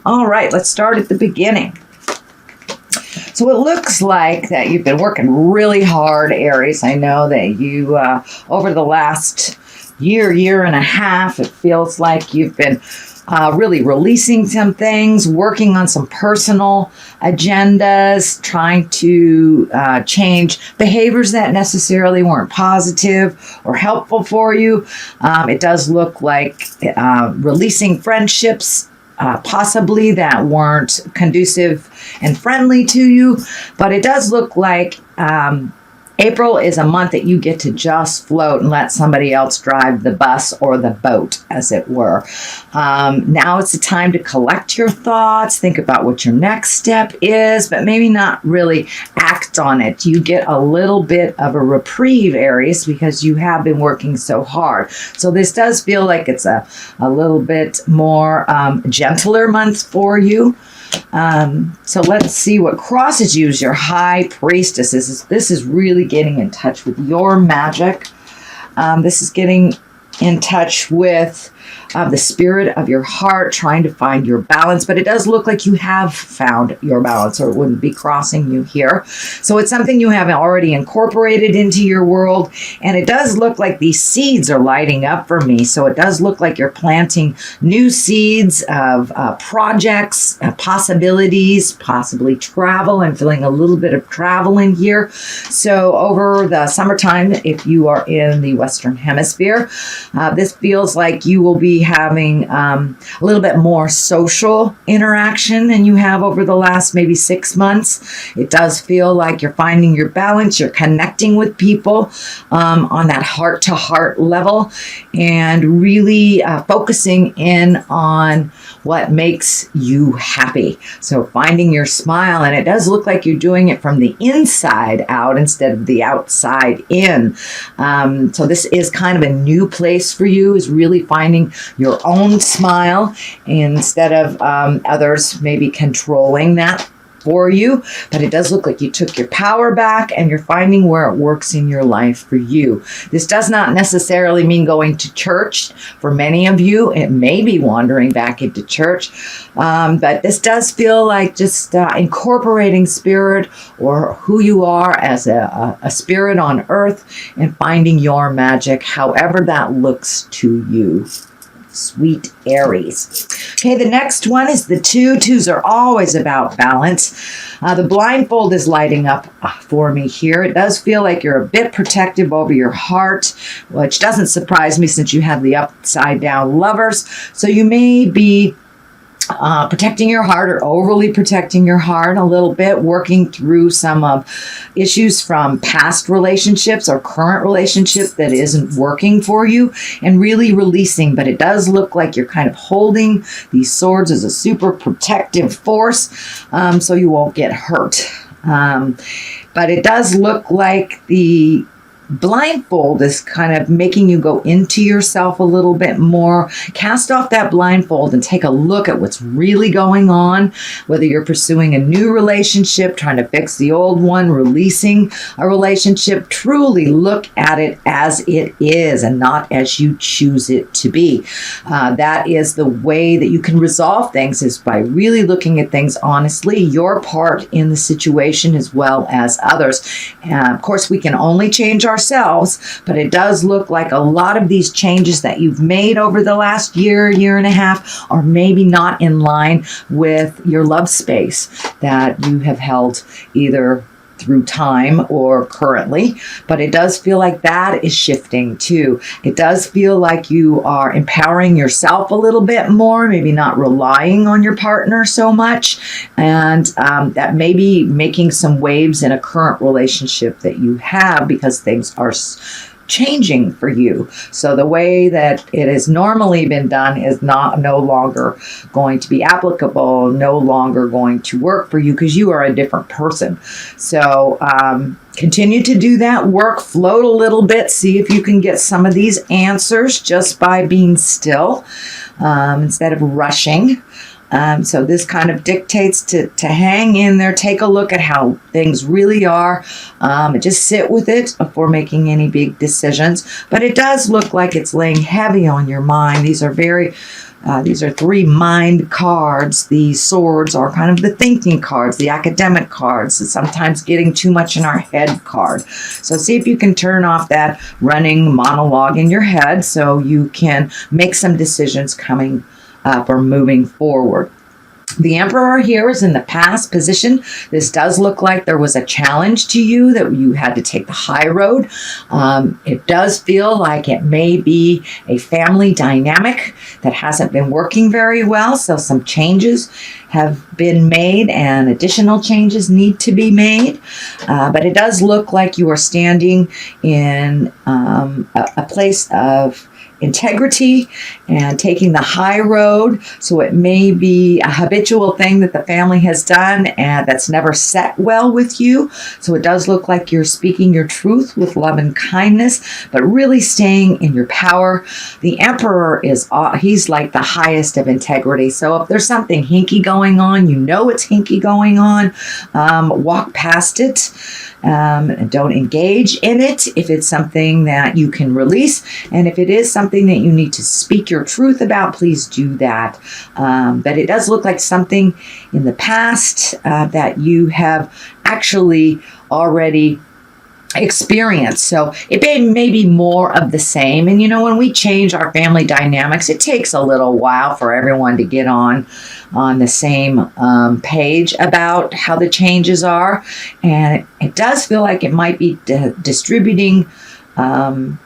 All right, let's start at the beginning. So it looks like that you've been working really hard, Aries. I know that you, over the last year and a half, it feels like you've been really releasing some things, working on some personal agendas, trying to change behaviors that necessarily weren't positive or helpful for you. It does look like releasing friendships possibly that weren't conducive and friendly to you, but it does look like April is a month that you get to just float and let somebody else drive the bus or the boat, as it were. Now it's the time to collect your thoughts, think about what your next step is, but maybe not really act on it. You get a little bit of a reprieve, Aries, because you have been working so hard. So this does feel like it's a little bit more gentler month for you. So let's see what crosses you as your high priestess. This is really getting in touch with your magic. This is getting in touch with the spirit of your heart, trying to find your balance. But it does look like you have found your balance, or it wouldn't be crossing you here. So it's something you have already incorporated into your world. And it does look like these seeds are lighting up for me. So it does look like you're planting new seeds of projects, possibilities, possibly travel. I'm feeling a little bit of travel in here. So over the summertime, if you are in the Western Hemisphere, this feels like you will be having a little bit more social interaction than you have over the last maybe 6 months. It does feel like you're finding your balance, you're connecting with people on that heart-to-heart level, and really focusing in on what makes you happy. So finding your smile, and it does look like you're doing it from the inside out instead of the outside in. So this is kind of a new place for you, is really finding your own smile instead of others maybe controlling that for you. But it does look like you took your power back and you're finding where it works in your life for you. This does not necessarily mean going to church. For many of you, it may be wandering back into church. But this does feel like just incorporating spirit or who you are as a spirit on earth and finding your magic, however that looks to you. Sweet Aries. Okay, the next one is the 2. 2s are always about balance. The blindfold is lighting up for me here. It does feel like you're a bit protective over your heart, which doesn't surprise me since you have the upside down lovers. So you may be protecting your heart or overly protecting your heart a little bit, working through some of issues from past relationships or current relationship that isn't working for you, and really releasing. But it does look like you're kind of holding these swords as a super protective force, so you won't get hurt. But it does look like the blindfold is kind of making you go into yourself a little bit more. Cast off that blindfold and take a look at what's really going on, whether you're pursuing a new relationship, trying to fix the old one, releasing a relationship. Truly look at it as it is and not as you choose it to be. That is the way that you can resolve things, is by really looking at things honestly, your part in the situation as well as others. Of course, we can only change ourselves, but it does look like a lot of these changes that you've made over the last year and a half are maybe not in line with your love space that you have held either through time or currently. But it does feel like that is shifting too. It does feel like you are empowering yourself a little bit more, maybe not relying on your partner so much, and that may be making some waves in a current relationship that you have because things are changing for you. So the way that it has normally been done is no longer going to be applicable, no longer going to work for you because you are a different person. So continue to do that work, float a little bit, see if you can get some of these answers just by being still instead of rushing. So this kind of dictates to hang in there, take a look at how things really are, and just sit with it before making any big decisions. But it does look like it's laying heavy on your mind. These are very These are 3 mind cards. The swords are kind of the thinking cards, the academic cards, and sometimes getting too much in our head card. So see if you can turn off that running monologue in your head so you can make some decisions coming up or moving forward. The Emperor here is in the past position. This does look like there was a challenge to you, that you had to take the high road. It does feel like it may be a family dynamic that hasn't been working very well. So some changes have been made and additional changes need to be made. But it does look like you are standing in a place of integrity and taking the high road. So it may be a habitual thing that the family has done and that's never set well with you. So it does look like you're speaking your truth with love and kindness, but really staying in your power. The Emperor he's like the highest of integrity. So if there's something hinky going on, you know it's hinky going on, walk past it. And don't engage in it if it's something that you can release. And if it is something that you need to speak your truth about, please do that. But it does look like something in the past that you have actually already experience. So it may be more of the same. And when we change our family dynamics, it takes a little while for everyone to get on the same page about how the changes are. And it does feel like it might be distributing not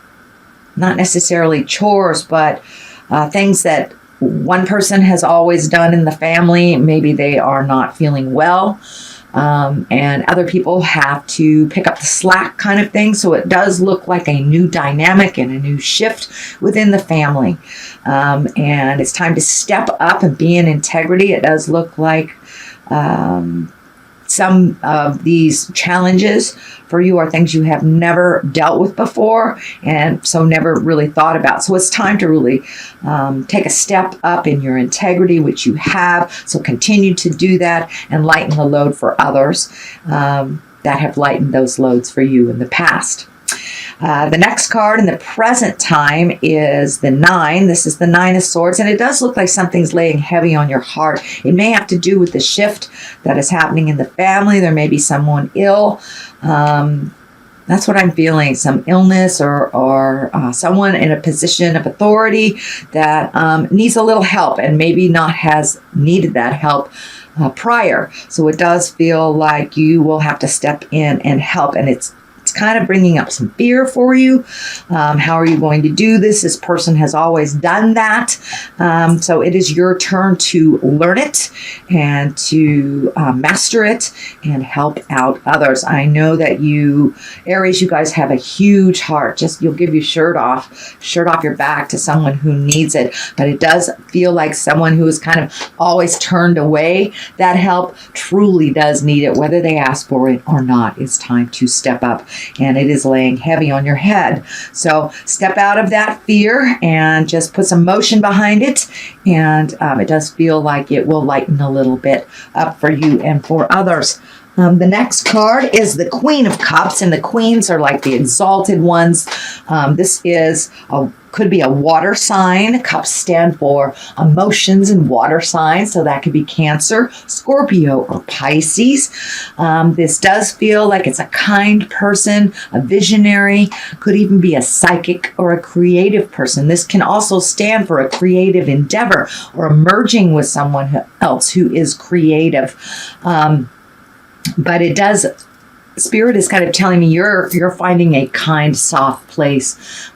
necessarily chores, but things that one person has always done in the family. Maybe they are not feeling well. And other people have to pick up the slack kind of thing. So it does look like a new dynamic and a new shift within the family. And it's time to step up and be in integrity. It does look like some of these challenges for you are things you have never dealt with before and so never really thought about. So it's time to really take a step up in your integrity, which you have. So continue to do that and lighten the load for others that have lightened those loads for you in the past. The next card in the present time is the 9. This is the 9 of Swords, and it does look like something's laying heavy on your heart. It may have to do with the shift that is happening in the family. There may be someone ill. That's what I'm feeling, some illness or someone in a position of authority that needs a little help and maybe not has needed that help prior. So it does feel like you will have to step in and help, and it's kind of bringing up some fear for you. How are you going to do this? This person has always done that. So it is your turn to learn it and to master it and help out others. I know that you, Aries, you guys have a huge heart. You'll give your shirt off your back to someone who needs it. But it does feel like someone who has kind of always turned away that help truly does need it, whether they ask for it or not. It's time to step up. And it is laying heavy on your head. So step out of that fear and just put some motion behind it. And it does feel like it will lighten a little bit up for you and for others. The next card is the Queen of Cups, and the queens are like the exalted ones. This could be a water sign. Cups stand for emotions and water signs, so that could be Cancer, Scorpio, or Pisces. This does feel like it's a kind person, a visionary, could even be a psychic or a creative person. This can also stand for a creative endeavor or merging with someone else who is creative. But it does, Spirit is kind of telling me you're finding a kind, soft place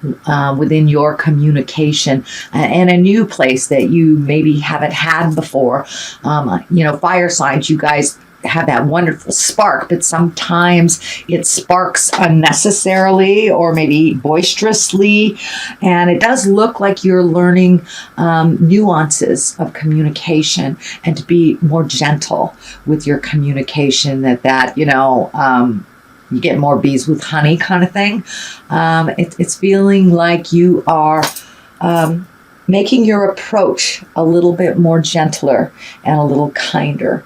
within your communication and a new place that you maybe haven't had before. Fire signs, you guys have that wonderful spark, but sometimes it sparks unnecessarily or maybe boisterously. And it does look like you're learning nuances of communication and to be more gentle with your communication, you get more bees with honey kind of thing. It's feeling like you are making your approach a little bit more gentler and a little kinder.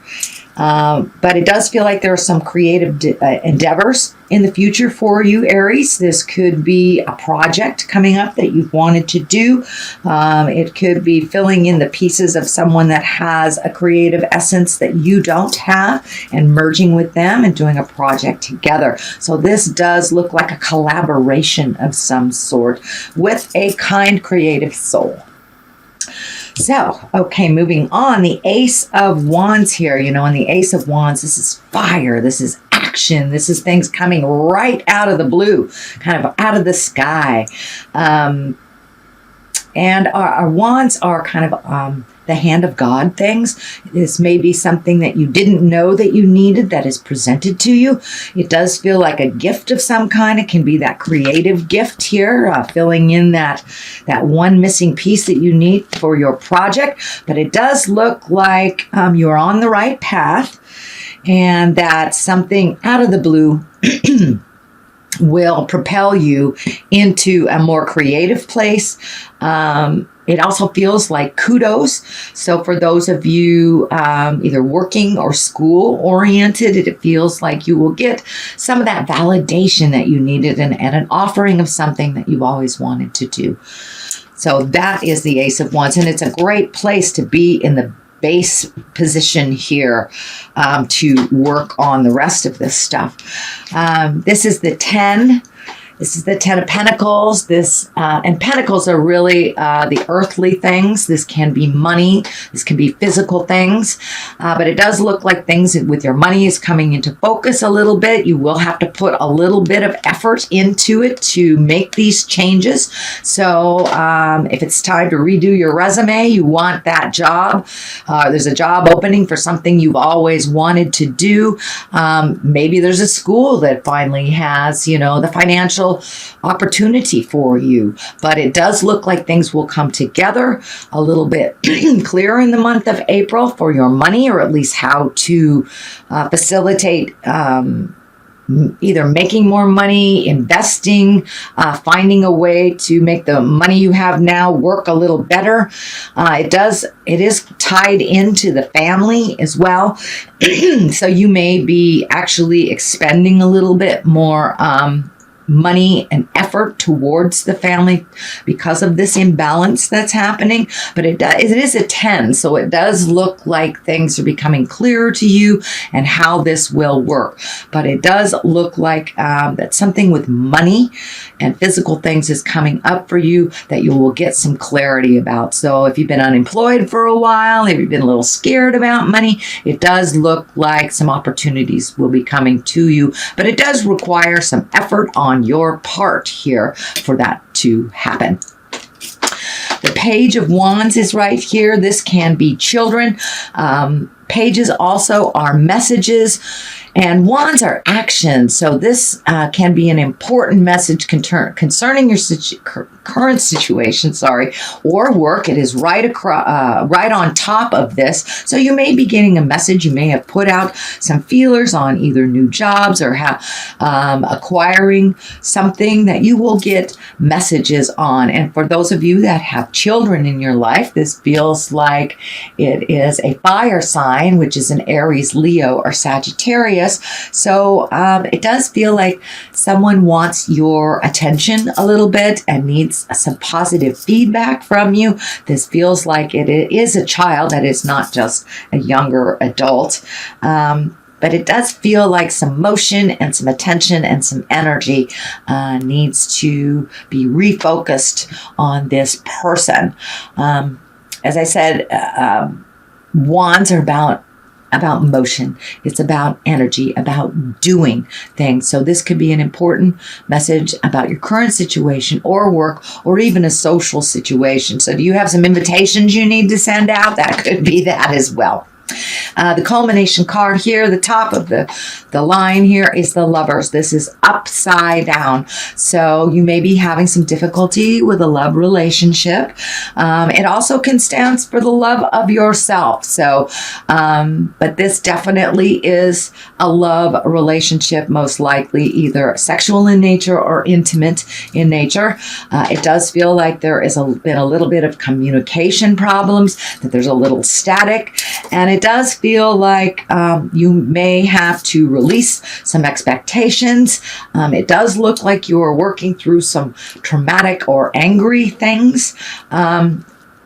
But it does feel like there are some creative endeavors in the future for you, Aries. This could be a project coming up that you've wanted to do. It could be filling in the pieces of someone that has a creative essence that you don't have and merging with them and doing a project together. So this does look like a collaboration of some sort with a kind, creative soul. So, okay, moving on, the Ace of Wands here, and the Ace of Wands, this is fire, this is action, this is things coming right out of the blue, kind of out of the sky. And our wands are kind of the hand of God things. This may be something that you didn't know that you needed that is presented to you. It does feel like a gift of some kind. It can be that creative gift here, filling in that one missing piece that you need for your project. But it does look like you're on the right path and that something out of the blue will propel you into a more creative place. It also feels like kudos. So for those of you either working or school oriented, it feels like you will get some of that validation that you needed and an offering of something that you've always wanted to do. So that is the Ace of Wands. And it's a great place to be in the base position here to work on the rest of this stuff. This is the 10. This is the 10 of Pentacles. And Pentacles are really the earthly things. This can be money. This can be physical things. But it does look like things with your money is coming into focus a little bit. You will have to put a little bit of effort into it to make these changes. So if it's time to redo your resume, you want that job. There's a job opening for something you've always wanted to do. Maybe there's a school that finally has, the financial opportunity for you, but it does look like things will come together a little bit clearer in the month of April for your money, or at least how to facilitate either making more money, investing, finding a way to make the money you have now work a little better. It is tied into the family as well. So you may be actually expending a little bit more money and effort towards the family because of this imbalance that's happening. But it is a 10, so it does look like things are becoming clearer to you and how this will work. But it does look like that something with money and physical things is coming up for you that you will get some clarity about. So if you've been unemployed for a while, if you've been a little scared about money, it does look like some opportunities will be coming to you. But it does require some effort on your part here for that to happen. The Page of Wands is right here. This can be children. Pages also are messages, and wands are actions. So this can be an important message concerning your current situation, or work. It is right on top of this. So you may be getting a message. You may have put out some feelers on either new jobs or acquiring something that you will get messages on. And for those of you that have children in your life, this feels like it is a fire sign, which is an Aries, Leo, or Sagittarius. So it does feel like someone wants your attention a little bit and needs some positive feedback from you. This feels like it is a child that is not just a younger adult. But it does feel like some motion and some attention and some energy needs to be refocused on this person. As I said, wands are about motion. It's about energy, about doing things. So this could be an important message about your current situation or work or even a social situation. So do you have some invitations you need to send out? That could be that as well. The culmination card here, the top of the line here is the Lovers. This is upside down. So you may be having some difficulty with a love relationship. It also can stand for the love of yourself. So, but this definitely is a love relationship, most likely either sexual in nature or intimate in nature. It does feel like there is been a little bit of communication problems, that there's a little static, and it does feel like you may have to release some expectations. It does look like you are working through some traumatic or angry things.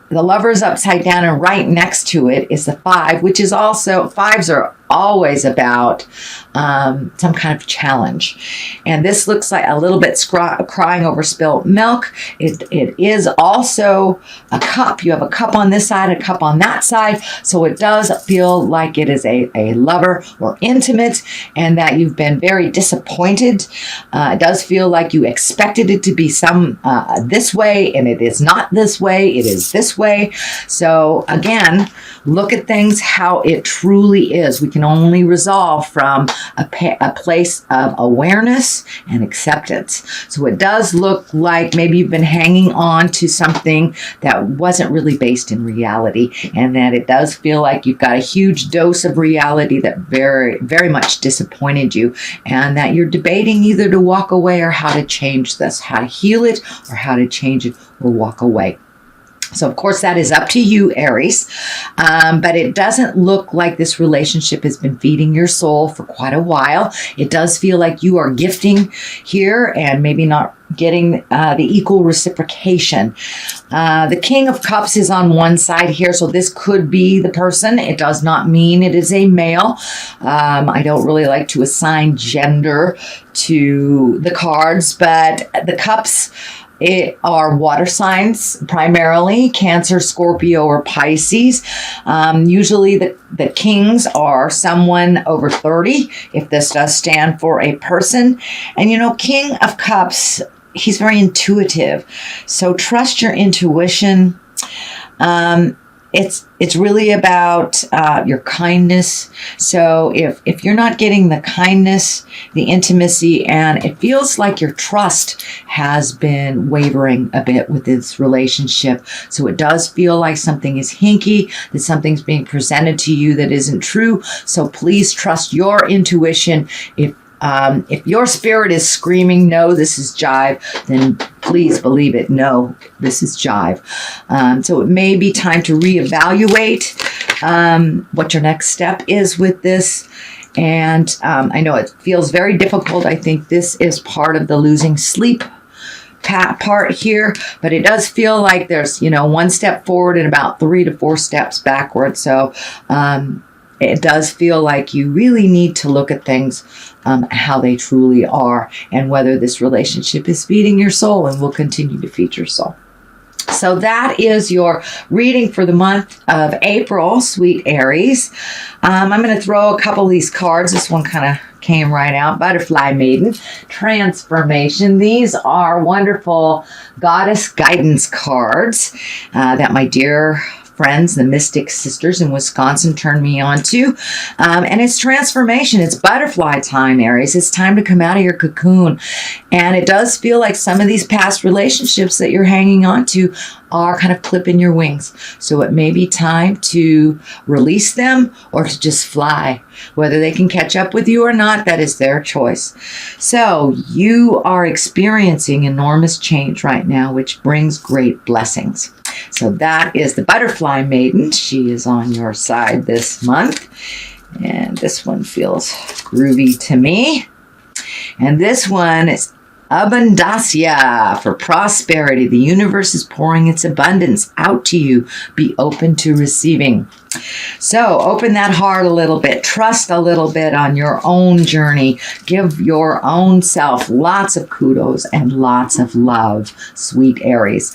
The Lover's upside down, and right next to it is the 5, which is also, 5s are always about some kind of challenge. And this looks like a little bit crying over spilt milk. It is also a cup. You have a cup on this side, a cup on that side. So it does feel like it is a lover or intimate, and that you've been very disappointed. It does feel like you expected it to be some this way, and it is not this way. It is this way. So again, look at things how it truly is. We can only resolve from a place of awareness and acceptance. So it does look like maybe you've been hanging on to something that wasn't really based in reality, and that it does feel like you've got a huge dose of reality that very, very much disappointed you, and that you're debating either to walk away or how to change this, how to heal it or how to change it or walk away. So, of course, that is up to you, Aries. But it doesn't look like this relationship has been feeding your soul for quite a while. It does feel like you are gifting here and maybe not getting the equal reciprocation. The King of Cups is on one side here, so this could be the person. It does not mean it is a male. I don't really like to assign gender to the cards, but the cups are water signs, primarily Cancer, Scorpio, or Pisces. Usually the kings are someone over 30, if this does stand for a person. And you know, King of Cups, he's very intuitive. So trust your intuition. It's really about your kindness. So if you're not getting the kindness, the intimacy, and it feels like your trust has been wavering a bit with this relationship. So it does feel like something is hinky, that something's being presented to you that isn't true. So please trust your intuition. If your spirit is screaming, no, this is jive, then please believe it. No, this is jive. So it may be time to reevaluate what your next step is with this. And I know it feels very difficult. I think this is part of the losing sleep part here, but it does feel like there's, one step forward and about 3 to 4 steps backward. So it does feel like you really need to look at things how they truly are, and whether this relationship is feeding your soul and will continue to feed your soul. So that is your reading for the month of April, sweet Aries. I'm going to throw a couple of these cards. This one kind of came right out. Butterfly Maiden, Transformation. These are wonderful goddess guidance cards that my dear friends, the Mystic Sisters in Wisconsin, turned me on to. And it's transformation. It's butterfly time, Aries. It's time to come out of your cocoon. And it does feel like some of these past relationships that you're hanging on to are kind of clipping your wings. So it may be time to release them or to just fly. Whether they can catch up with you or not, that is their choice. So you are experiencing enormous change right now, which brings great blessings. So that is the Butterfly Maiden. She is on your side this month. And this one feels groovy to me. And this one is Abundancia, for prosperity. The universe is pouring its abundance out to you. Be open to receiving. So open that heart a little bit. Trust a little bit on your own journey. Give your own self lots of kudos and lots of love, sweet Aries.